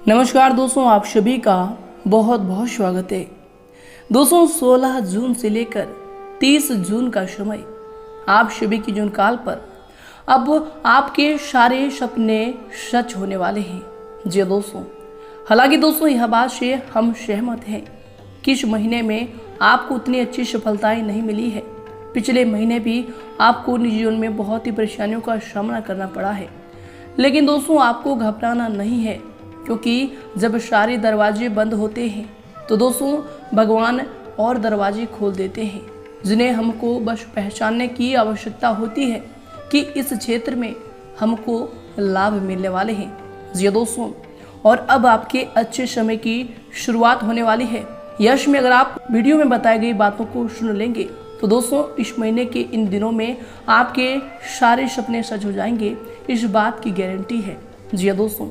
नमस्कार दोस्तों, आप सभी का बहुत बहुत स्वागत है। दोस्तों 16 जून से लेकर 30 जून का समय आप सभी की जून काल पर अब आपके सारे सपने सच होने वाले हैं। जी दोस्तों, हालांकि दोस्तों यह बात से हम सहमत हैं कि इस महीने में आपको उतनी अच्छी सफलताएं नहीं मिली है। पिछले महीने भी आपको निजी जीवन में बहुत ही परेशानियों का सामना करना पड़ा है, लेकिन दोस्तों आपको घबराना नहीं है, क्योंकि जब सारे दरवाजे बंद होते हैं तो दोस्तों भगवान और दरवाजे खोल देते हैं, जिन्हें हमको बस पहचानने की आवश्यकता होती है कि इस क्षेत्र में हमको लाभ मिलने वाले हैं। जी दोस्तों, और अब आपके अच्छे समय की शुरुआत होने वाली है। यश में अगर आप वीडियो में बताई गई बातों को सुन लेंगे तो दोस्तों इस महीने के इन दिनों में आपके सारे सपने सच हो जाएंगे, इस बात की गारंटी है। जी दोस्तों,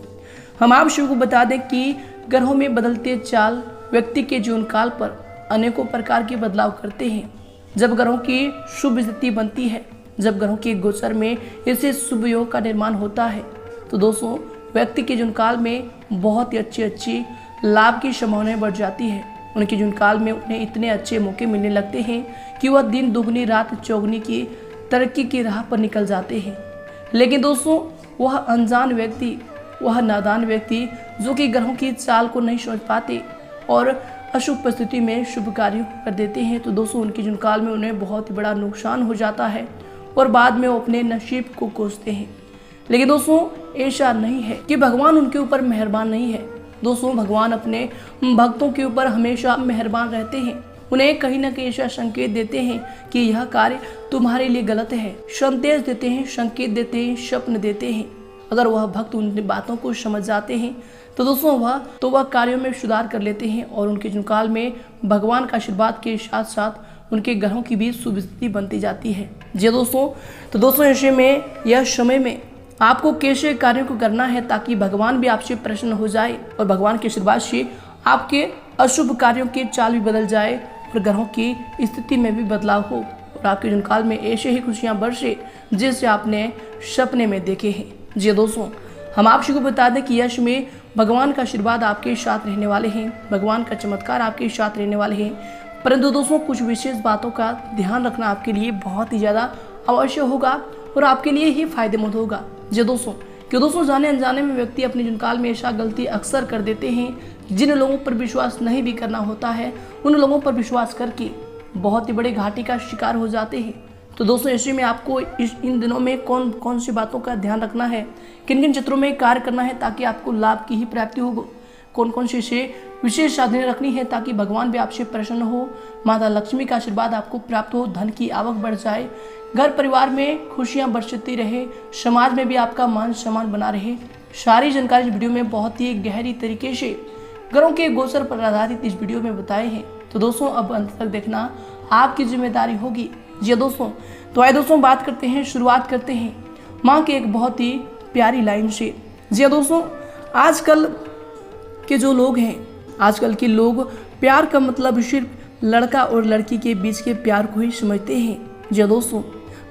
हम आप सभी को बता दें कि ग्रहों में बदलते चाल व्यक्ति के जीवन काल पर अनेकों प्रकार के बदलाव करते हैं। जब ग्रहों की शुभ स्थिति बनती है, जब ग्रहों के गोचर में ऐसे शुभ योग का निर्माण होता है तो दोस्तों व्यक्ति के जीवन काल में बहुत ही अच्छी लाभ की संभावनाएं बढ़ जाती है। उनके जीवन काल में उन्हें इतने अच्छे मौके मिलने लगते हैं कि वह दिन दुगनी रात चौगुनी की तरक्की की राह पर निकल जाते हैं। लेकिन दोस्तों वह अनजान व्यक्ति, वह नादान व्यक्ति जो कि ग्रहों की चाल को नहीं समझ पाते और अशुभ परिस्थिति में शुभ कार्य कर देते हैं, तो दोस्तों उनके जीवन काल में उन्हें बहुत ही बड़ा नुकसान हो जाता है और बाद में वो अपने नसीब को कोसते हैं। लेकिन दोस्तों ऐसा नहीं है कि भगवान उनके ऊपर मेहरबान नहीं है। दोस्तों भगवान अपने भक्तों के ऊपर हमेशा मेहरबान रहते हैं। उन्हें कहीं ना कहीं ऐसा संकेत देते हैं कि यह कार्य तुम्हारे लिए गलत है, संदेश देते हैं, संकेत देते हैं, स्वप्न देते हैं। अगर वह भक्त उन बातों को समझ जाते हैं तो दोस्तों वह कार्यों में सुधार कर लेते हैं और उनके जीवन काल में भगवान का आशीर्वाद के साथ साथ उनके ग्रहों की भी शुभ स्थिति बनती जाती है। जी दोस्तों, तो दोस्तों ऐसे में यह समय में आपको कैसे कार्यों को करना है ताकि भगवान भी आपसे प्रसन्न हो जाए और भगवान के आशीर्वाद से आपके अशुभ कार्यों की चाल भी बदल जाए और ग्रहों की स्थिति में भी बदलाव हो और आपके जीवन काल में ऐसे ही खुशियां बरसे जैसे आपने सपने में देखे हैं। जी दोस्तों, हम आप सभी को बता दें कि यश में भगवान का आशीर्वाद आपके साथ रहने वाले हैं, भगवान का चमत्कार आपके साथ रहने वाले हैं। परंतु दोस्तों कुछ विशेष बातों का ध्यान रखना आपके लिए बहुत ही ज़्यादा आवश्यक होगा और आपके लिए ही फायदेमंद होगा। जी दोस्तों, क्यों दोस्तों जाने अनजाने में व्यक्ति अपने जीवन काल में ऐसा गलती अक्सर कर देते हैं। जिन लोगों पर विश्वास नहीं भी करना होता है उन लोगों पर विश्वास करके बहुत ही बड़े घाटे का शिकार हो जाते हैं। तो दोस्तों ऐसे में आपको इन दिनों में कौन कौन सी बातों का ध्यान रखना है, किन किन क्षेत्रों में कार्य करना है ताकि आपको लाभ की ही प्राप्ति हो, कौन कौन सी विशेष साधनें रखनी है ताकि भगवान भी आपसे प्रसन्न हो, माता लक्ष्मी का आशीर्वाद आपको प्राप्त हो, धन की आवक बढ़ जाए, घर परिवार में खुशियां बरसती रहे, समाज में भी आपका मान सम्मान बना रहे। सारी जानकारी इस वीडियो में बहुत ही गहरी तरीके से ग्रहों के गोचर पर आधारित इस वीडियो में बताए हैं। तो दोस्तों अब अंत तक देखना आपकी जिम्मेदारी होगी। जी दोस्तों, तो आइए दोस्तों शुरुआत करते हैं माँ के एक बहुत ही प्यारी लाइन से। जी दोस्तों, आजकल के जो लोग हैं, आजकल के लोग प्यार का मतलब सिर्फ लड़का और लड़की के बीच के प्यार को ही समझते हैं। जी दोस्तों,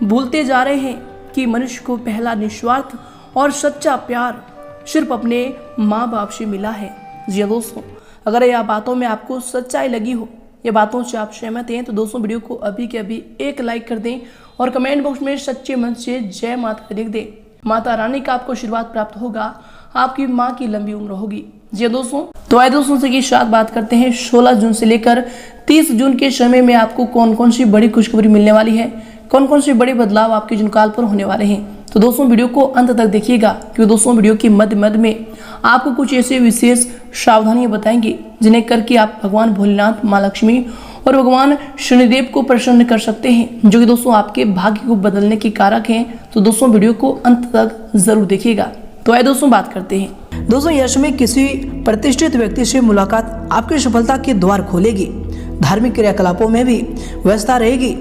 भूलते जा रहे हैं कि मनुष्य को पहला निस्वार्थ और सच्चा प्यार सिर्फ अपने माँ बाप से मिला है। जी दोस्तों, अगर यह बातों में आपको सच्चाई लगी हो, ये बातों से आप सहमत हैं, तो दोस्तों वीडियो को अभी के अभी एक लाइक कर दें और कमेंट बॉक्स में सच्चे मन से जय माता लिख दें। माता रानी का आपको आशीर्वाद प्राप्त होगा, आपकी माँ की लंबी उम्र होगी। जी दोस्तों, तो आइए दोस्तों से की साथ बात करते हैं 16 जून से लेकर 30 जून के समय में आपको कौन कौन सी बड़ी खुशखबरी मिलने वाली है, कौन कौन से बड़े बदलाव आपके जीवन काल पर होने वाले हैं। तो दोस्तों वीडियो को अंत तक देखिएगा, क्योंकि दोस्तों वीडियो के मध्य में आपको कुछ ऐसे विशेष सावधानियां बताएंगे जिन्हें करके आप भगवान भोलेनाथ, माँ लक्ष्मी और भगवान शनिदेव को प्रसन्न कर सकते हैं, जो कि दोस्तों आपके भाग्य को बदलने के कारक हैं। तो दोस्तों वीडियो को अंत तक जरूर देखिएगा। तो आइए दोस्तों बात करते हैं। दोस्तों यश में किसी प्रतिष्ठित व्यक्ति से मुलाकात आपकी सफलता के द्वार खोलेगी। धार्मिक क्रियाकलापों में भी व्यस्तता रहेगी,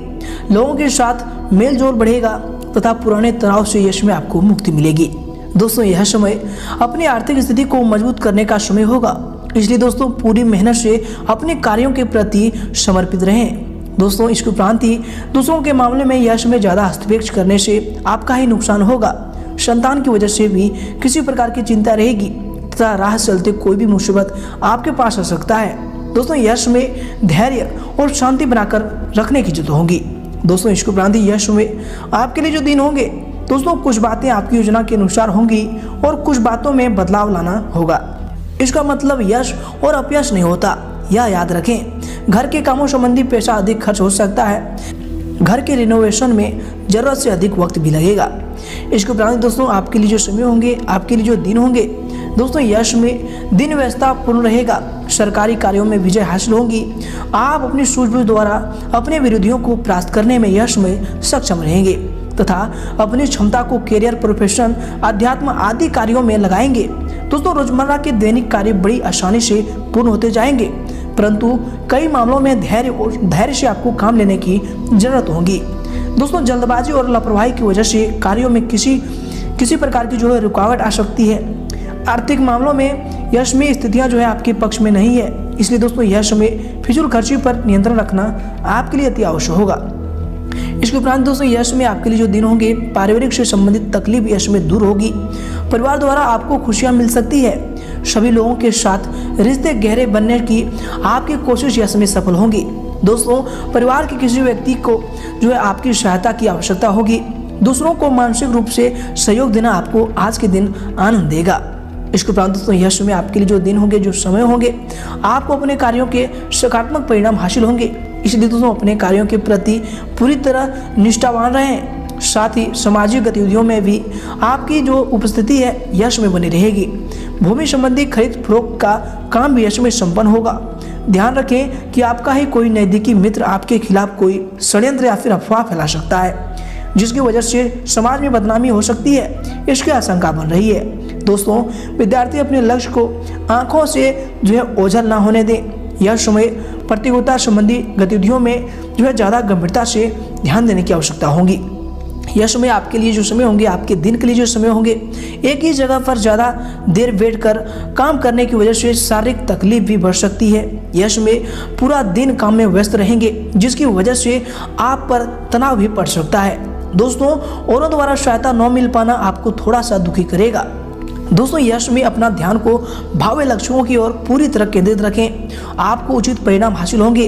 लोगों के साथ मेल जोल बढ़ेगा तथा पुराने तनाव से यश में आपको मुक्ति मिलेगी। दोस्तों यह समय अपनी आर्थिक स्थिति को मजबूत करने का समय होगा, इसलिए दोस्तों पूरी मेहनत से अपने कार्यों के प्रति समर्पित रहें। दोस्तों इसके उपरांत ही दूसरों के मामले में यश में ज़्यादा हस्तक्षेप करने से आपका ही नुकसान होगा। संतान की वजह से भी किसी प्रकार की चिंता रहेगी तथा राह चलते कोई भी मुसीबत आपके पास आ सकता है। दोस्तों यश में धैर्य और शांति बनाकर रखने की जरूरत होगी। दोस्तों इसके उपरांत यश में आपके लिए जो दिन होंगे, दोस्तों कुछ बातें आपकी योजना के अनुसार होंगी और कुछ बातों में बदलाव लाना होगा। इसका मतलब यश और अपयश नहीं होता, यह याद रखें। घर के कामों संबंधी पैसा अधिक खर्च हो सकता है। घर के रिनोवेशन में जरूरत से अधिक वक्त भी लगेगा। इसके उपरांत दोस्तों आपके लिए जो समय होंगे, आपके लिए जो दिन होंगे, दोस्तों यश में दिन व्यस्तता पूर्ण रहेगा। सरकारी कार्यों में विजय हासिल होगी। आप अपनी सूझबूझ द्वारा अपने विरोधियों को परास्त करने में यश में सक्षम रहेंगे तथा अपनी क्षमता को करियर, प्रोफेशन, अध्यात्म आदि कार्यों में लगाएंगे। दोस्तों रोजमर्रा के दैनिक कार्य बड़ी आसानी से पूर्ण होते जाएंगे, परंतु कई मामलों में धैर्य से आपको काम लेने की जरूरत होगी। दोस्तों जल्दबाजी और लापरवाही की वजह से कार्यों में किसी प्रकार की जो है रुकावट आ सकती है। आर्थिक मामलों में यश में स्थितियां जो है आपके पक्ष में नहीं है, इसलिए दोस्तों यश में फिजूल खर्ची पर नियंत्रण रखना आपके लिए अति आवश्यक होगा। इसके उपरांत दोस्तों यश में आपके लिए जो दिन होंगे, पारिवारिक से संबंधित तकलीफ यश में दूर होगी। परिवार द्वारा आपको खुशियां मिल सकती है। सभी लोगों के साथ रिश्ते गहरे बनने की आपकी कोशिश यश में सफल होंगी। दोस्तों परिवार के किसी व्यक्ति को जो है आपकी सहायता की आवश्यकता होगी। दूसरों को मानसिक रूप से सहयोग देना आपको आज के दिन आनंद देगा। इसके उपरांत दोस्तों यश में आपके लिए जो दिन होंगे, जो समय होंगे, आपको अपने कार्यों के सकारात्मक परिणाम हासिल होंगे। इसलिए दोस्तों अपने कार्यों के प्रति पूरी तरह निष्ठावान रहें। साथ ही सामाजिक गतिविधियों में भी आपकी जो उपस्थिति है यश में बनी रहेगी। भूमि संबंधी खरीद फरोख्त का काम भी यश में संपन्न होगा। ध्यान रखें कि आपका ही कोई नजदीकी मित्र आपके खिलाफ कोई षड्यंत्र या फिर अफवाह फैला सकता है, जिसकी वजह से समाज में बदनामी हो सकती है। इसकी आशंका बन रही है। दोस्तों विद्यार्थी अपने लक्ष्य को आंखों से जो है ओझल ना होने दें। यह समय प्रतियोगिता संबंधी गतिविधियों में जो है ज़्यादा गंभीरता से ध्यान देने की आवश्यकता होगी। यह समय आपके लिए जो समय होंगे, आपके दिन के लिए जो समय होंगे, एक ही जगह पर ज़्यादा देर बैठकर काम करने की वजह से शारीरिक तकलीफ भी बढ़ सकती है। यह समय पूरा दिन काम में व्यस्त रहेंगे, जिसकी वजह से आप पर तनाव भी पड़ सकता है। दोस्तों औरों द्वारा सहायता न मिल पाना आपको थोड़ा सा दुखी करेगा। दोस्तों यश में अपना ध्यान को भावी लक्ष्यों की ओर पूरी तरह केंद्रित रखें। आपको उचित परिणाम हासिल होंगे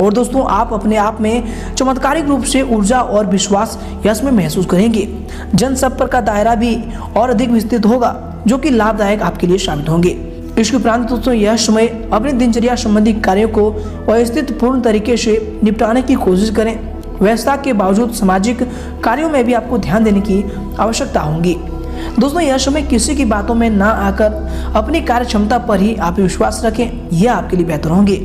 और दोस्तों आप अपने आप में चमत्कारिक रूप से ऊर्जा और विश्वास यश में महसूस करेंगे। जनसंपर्क का दायरा भी और अधिक विस्तृत होगा, जो कि लाभदायक आपके लिए साबित होंगे। इसके उपरांत दोस्तों यह समय अपनी दिनचर्या संबंधी कार्यों को व्यवस्थित पूर्ण तरीके से निपटाने की कोशिश करें। व्यस्तता के बावजूद सामाजिक कार्यों में भी आपको ध्यान देने की आवश्यकता होगी। दोस्तों यह समय किसी की बातों में ना आकर अपनी कार्य क्षमता पर ही आप विश्वास रखें, यह आपके लिए बेहतर होंगे।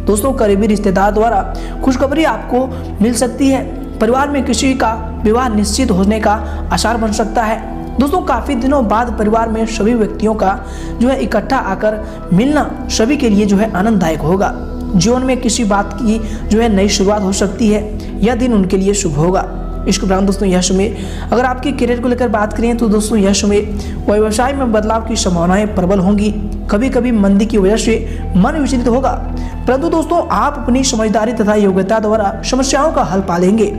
दोस्तों करीबी रिश्तेदार द्वारा खुशखबरी आपको मिल सकती है। परिवार में किसी का विवाह निश्चित होने का आसार बन सकता है। दोस्तों काफी दिनों बाद परिवार में सभी व्यक्तियों का जो है इकट्ठा आकर मिलना सभी के लिए जो है आनंददायक होगा। जीवन में किसी बात की जो है नई शुरुआत हो सकती है। यह दिन उनके लिए शुभ होगा। इसके उपरांत दोस्तों यह समय अगर आपके करियर को लेकर बात करें तो दोस्तों यह समय व्यवसाय में बदलाव की संभावनाएं प्रबल होंगी। कभी कभी मंदी की वजह से मन विचलित होगा, परंतु दोस्तों आप अपनी समझदारी तथा योग्यता द्वारा समस्याओं का हल पालेंगे।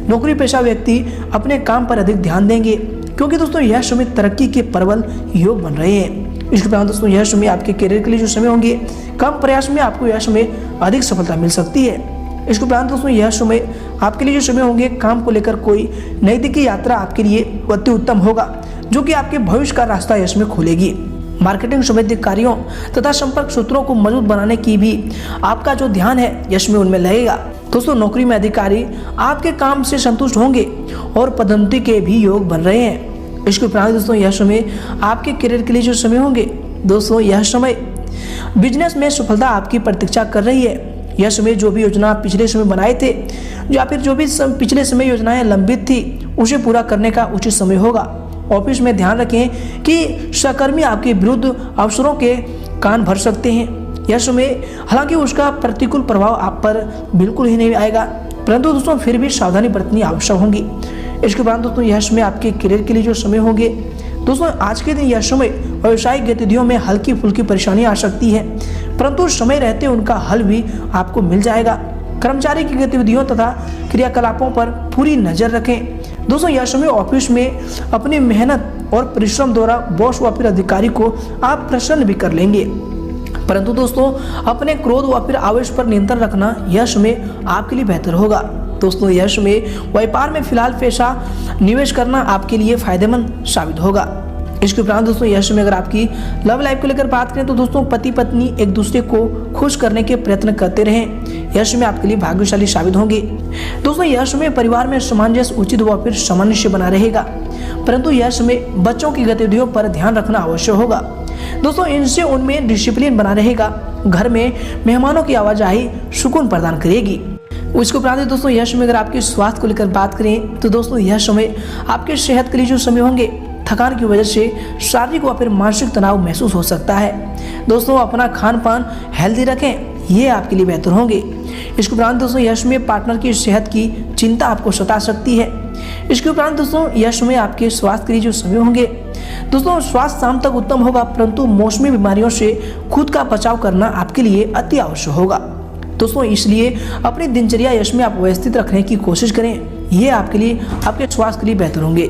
नौकरी पेशा व्यक्ति अपने काम पर अधिक ध्यान देंगे, क्योंकि दोस्तों यह समय तरक्की के प्रबल योग बन रहे हैं। इसके उपरांत दोस्तों यह समय आपके करियर के लिए जो समय होंगे, कम प्रयास में आपको यह समय अधिक सफलता मिल सकती है। इसके उपरांत दोस्तों यह समय आपके लिए जो समय होंगे, काम को लेकर कोई नई यात्रा आपके लिए अति उत्तम होगा, जो कि आपके भविष्य का रास्ता यश में खोलेगी। मार्केटिंग संबंधी कार्यों तथा संपर्क सूत्रों को मजबूत बनाने की भी आपका जो ध्यान है यश में उनमें लगेगा। दोस्तों नौकरी में अधिकारी आपके काम से संतुष्ट होंगे और पदोन्नति के भी योग बन रहे हैं। इसके उपरांत दोस्तों यह समय आपके करियर के लिए जो समय होंगे, दोस्तों यह समय बिजनेस में सफलता आपकी प्रतीक्षा कर रही है। यह समय जो भी योजना पिछले समय बनाए थे या फिर जो भी पिछले समय योजनाएं लंबित थी, उसे पूरा करने का उचित समय होगा। ऑफिस में ध्यान रखें कि सहकर्मी आपके विरुद्ध अवसरों के कान भर सकते हैं। यह समय हालांकि उसका प्रतिकूल प्रभाव आप पर बिल्कुल ही नहीं आएगा, परंतु दोस्तों फिर भी सावधानी बरतनी आवश्यक होगी। इसके बाद दोस्तों यह समय आपके करियर के लिए जो समय होंगे, दोस्तों आज के दिन यह समय व्यवसायिक गतिविधियों में हल्की फुल्की परेशानी आ सकती है, परंतु समय रहते उनका हल भी आपको मिल जाएगा। कर्मचारी की गतिविधियों तथा क्रियाकलापों पर पूरी नजर रखें। दोस्तों यह समय ऑफिस में अपनी मेहनत और परिश्रम द्वारा बॉस व फिर अधिकारी को आप प्रसन्न भी कर लेंगे। परंतु दोस्तों अपने क्रोध व फिर आवेश पर नियंत्रण रखना यह समय आपके लिए बेहतर होगा। दोस्तों यह समय व्यापार में फिलहाल पैसा निवेश करना आपके लिए फायदेमंद साबित होगा। इसके उपरांत दोस्तों यह समय अगर आपकी लव लाइफ को लेकर बात करें तो दोस्तों पति पत्नी एक दूसरे को खुश करने के प्रयत्न करते रहें, यह समय आपके लिए भाग्यशाली साबित होंगे। दोस्तों यह समय परिवार में सामंजस्य उचित व फिर सामंजस्य बना रहेगा, परंतु यह समय बच्चों की गतिविधियों पर ध्यान रखना आवश्यक होगा। दोस्तों इनसे उनमें डिसिप्लिन बना रहेगा। घर में मेहमानों की आवाजाही सुकून प्रदान करेगी। उसके उपरांत दोस्तों यह समय अगर आपके स्वास्थ्य को लेकर बात करें तो दोस्तों यह समय आपके सेहत के लिए जो समय होंगे, थकान की वजह से शारीरिक व फिर मानसिक तनाव महसूस हो सकता है। दोस्तों अपना खान पान हेल्दी रखें, ये आपके लिए बेहतर होंगे। इसके उपरांत दोस्तों यह समय पार्टनर की सेहत की चिंता आपको सता सकती है। इसके उपरांत दोस्तों यह समय आपके स्वास्थ्य के लिए जो समय होंगे, दोस्तों स्वास्थ्य शाम तक उत्तम होगा, परंतु मौसमी बीमारियों से खुद का बचाव करना आपके लिए अति आवश्यक होगा। दोस्तों इसलिए अपनी दिनचर्या यश में आप व्यवस्थित रखने की कोशिश करें, ये आपके लिए आपके स्वास्थ्य के लिए बेहतर होंगे।